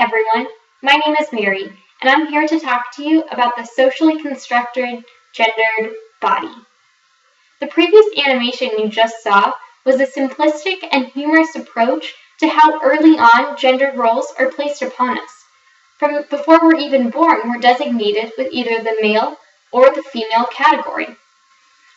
everyone, my name is Mary, and I'm here to talk to you about the socially constructed gendered body. The previous animation you just saw was a simplistic and humorous approach to how early on gendered roles are placed upon us. From before we're even born, we're designated with either the male or the female category.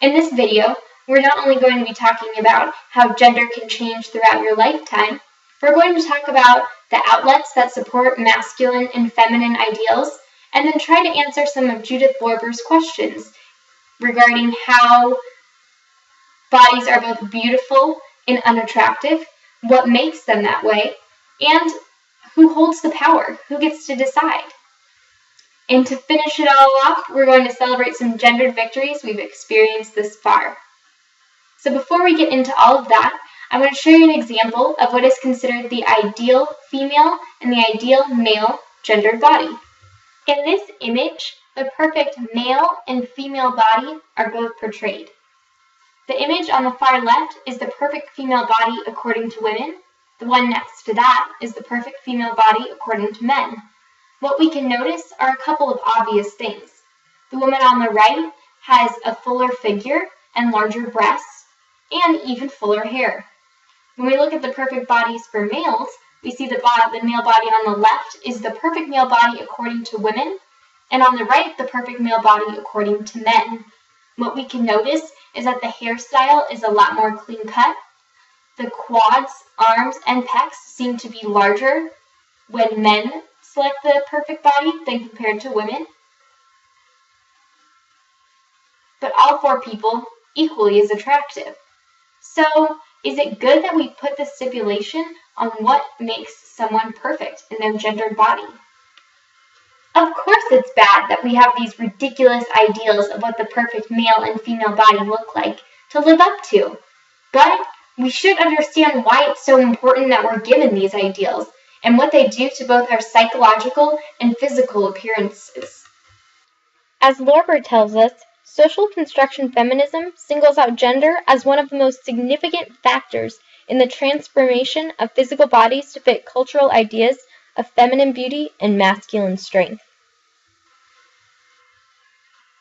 In this video, we're not only going to be talking about how gender can change throughout your lifetime, we're going to talk about the outlets that support masculine and feminine ideals, and then try to answer some of Judith Lorber's questions regarding how bodies are both beautiful and unattractive, what makes them that way, and who holds the power, who gets to decide. And to finish it all off, we're going to celebrate some gendered victories we've experienced this far. So before we get into all of that, I'm going to show you an example of what is considered the ideal female and the ideal male gendered body. In this image, the perfect male and female body are both portrayed. The image on the far left is the perfect female body according to women. The one next to that is the perfect female body according to men. What we can notice are a couple of obvious things. The woman on the right has a fuller figure and larger breasts, and even fuller hair. When we look at the perfect bodies for males, we see the male body on the left is the perfect male body according to women, and on the right, the perfect male body according to men. What we can notice is that the hairstyle is a lot more clean cut. The quads, arms, and pecs seem to be larger when men select the perfect body than compared to women. But all four people equally as attractive. So, is it good that we put the stipulation on what makes someone perfect in their gendered body? Of course it's bad that we have these ridiculous ideals of what the perfect male and female body look like to live up to. But we should understand why it's so important that we're given these ideals and what they do to both our psychological and physical appearances. As Lorber tells us, social construction feminism singles out gender as one of the most significant factors in the transformation of physical bodies to fit cultural ideas of feminine beauty and masculine strength.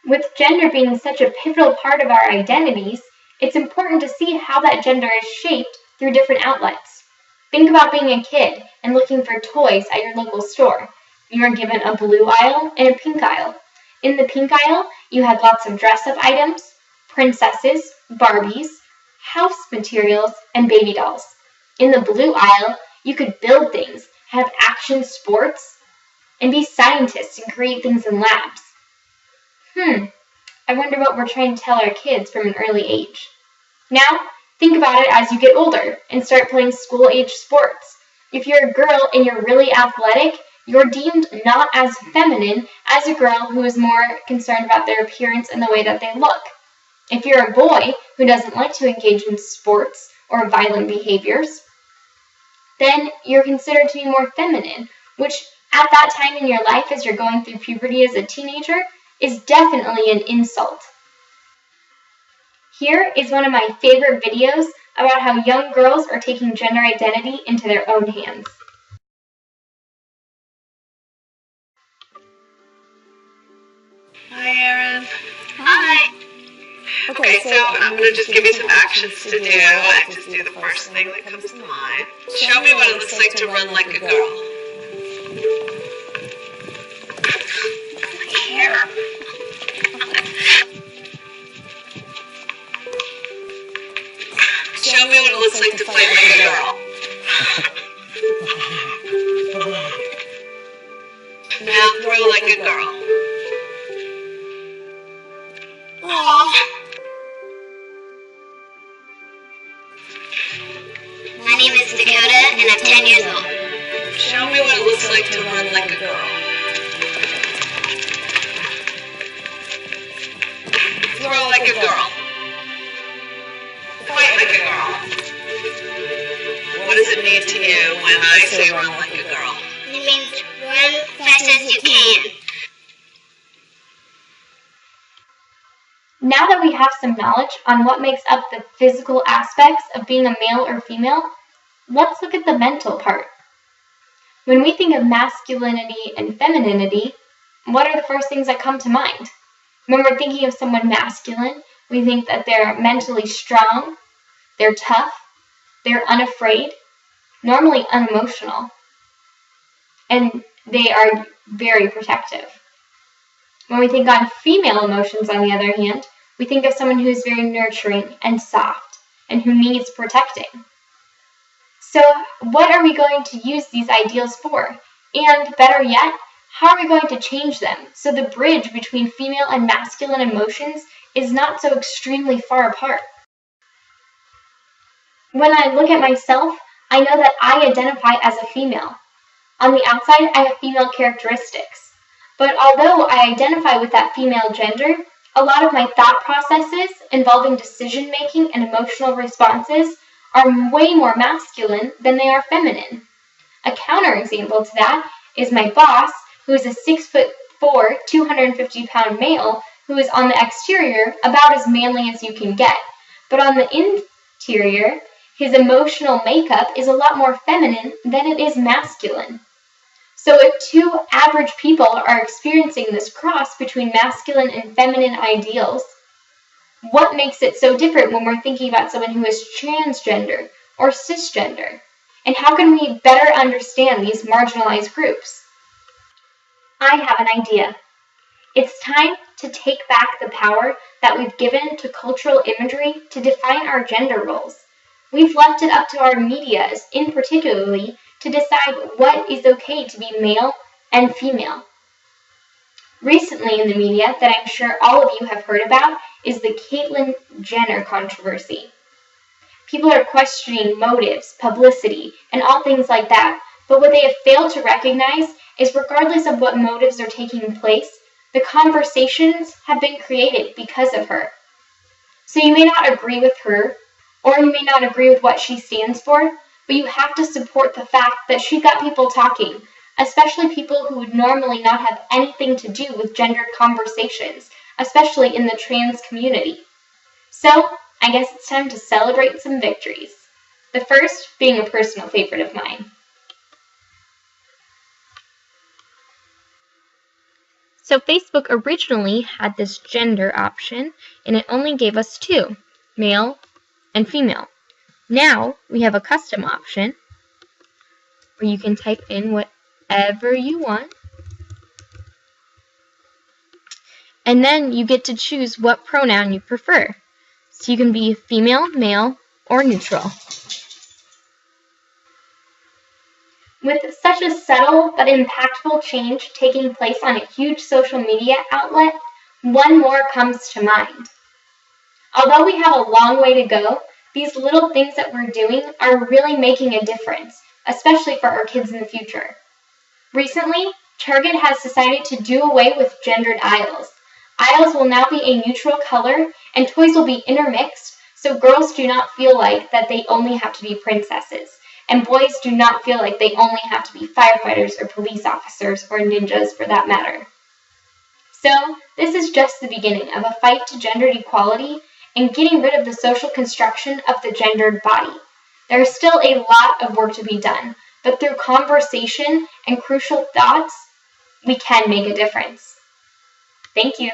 With gender being such a pivotal part of our identities, it's important to see how that gender is shaped through different outlets. Think about being a kid and looking for toys at your local store. You were given a blue aisle and a pink aisle. In the pink aisle, you had lots of dress-up items, princesses, Barbies, house materials, and baby dolls. In the blue aisle, you could build things, have action sports, and be scientists and create things in labs. I wonder what we're trying to tell our kids from an early age. Now, think about it as you get older and start playing school-age sports. If you're a girl and you're really athletic, you're deemed not as feminine as a girl who is more concerned about their appearance and the way that they look. If you're a boy who doesn't like to engage in sports or violent behaviors, then you're considered to be more feminine, which at that time in your life as you're going through puberty as a teenager is definitely an insult. Here is one of my favorite videos about how young girls are taking gender identity into their own hands. Hi, Erin. Hi. Okay, so I'm going to just give you some actions to do, and just do the first thing that comes to mind. Show me what it looks like to run like a girl. Here. Show me what it looks like to fight like a girl. Now throw like a girl. My name is Dakota, and I'm 10 years old. Show me what it looks like to run like a girl. Throw like a girl. Fight like a girl. What does it mean to you when I say run like a girl? It means run fast as you can. Now that we have some knowledge on what makes up the physical aspects of being a male or female, let's look at the mental part. When we think of masculinity and femininity, what are the first things that come to mind? When we're thinking of someone masculine, we think that they're mentally strong, they're tough, they're unafraid, normally unemotional, and they are very protective. When we think on female emotions, on the other hand, we think of someone who is very nurturing and soft and who needs protecting. So what are we going to use these ideals for? And better yet, how are we going to change them so the bridge between female and masculine emotions is not so extremely far apart? When I look at myself, I know that I identify as a female. On the outside, I have female characteristics. But although I identify with that female gender, a lot of my thought processes involving decision-making and emotional responses are way more masculine than they are feminine. A counterexample to that is my boss, who is a 6'4", 250-pound male who is on the exterior about as manly as you can get. But on the interior, his emotional makeup is a lot more feminine than it is masculine. So if two average people are experiencing this cross between masculine and feminine ideals, what makes it so different when we're thinking about someone who is transgender or cisgender? And how can we better understand these marginalized groups? I have an idea. It's time to take back the power that we've given to cultural imagery to define our gender roles. We've left it up to our medias, in particularly, to decide what is okay to be male and female. Recently in the media, that I'm sure all of you have heard about, is the Caitlyn Jenner controversy. People are questioning motives, publicity, and all things like that, but what they have failed to recognize is regardless of what motives are taking place, the conversations have been created because of her. So you may not agree with her, or you may not agree with what she stands for, but you have to support the fact that she got people talking, especially people who would normally not have anything to do with gendered conversations, especially in the trans community. So, I guess it's time to celebrate some victories. The first being a personal favorite of mine. So Facebook originally had this gender option, and it only gave us two, male and female. Now we have a custom option where you can type in whatever you want, and then you get to choose what pronoun you prefer. So you can be female, male, or neutral. With such a subtle but impactful change taking place on a huge social media outlet, one more comes to mind. Although we have a long way to go, these little things that we're doing are really making a difference, especially for our kids in the future. Recently, Target has decided to do away with gendered aisles. Aisles will now be a neutral color, and toys will be intermixed, so girls do not feel like that they only have to be princesses, and boys do not feel like they only have to be firefighters or police officers or ninjas for that matter. So, this is just the beginning of a fight to gender equality and getting rid of the social construction of the gendered body. There is still a lot of work to be done, but through conversation and crucial thoughts, we can make a difference. Thank you.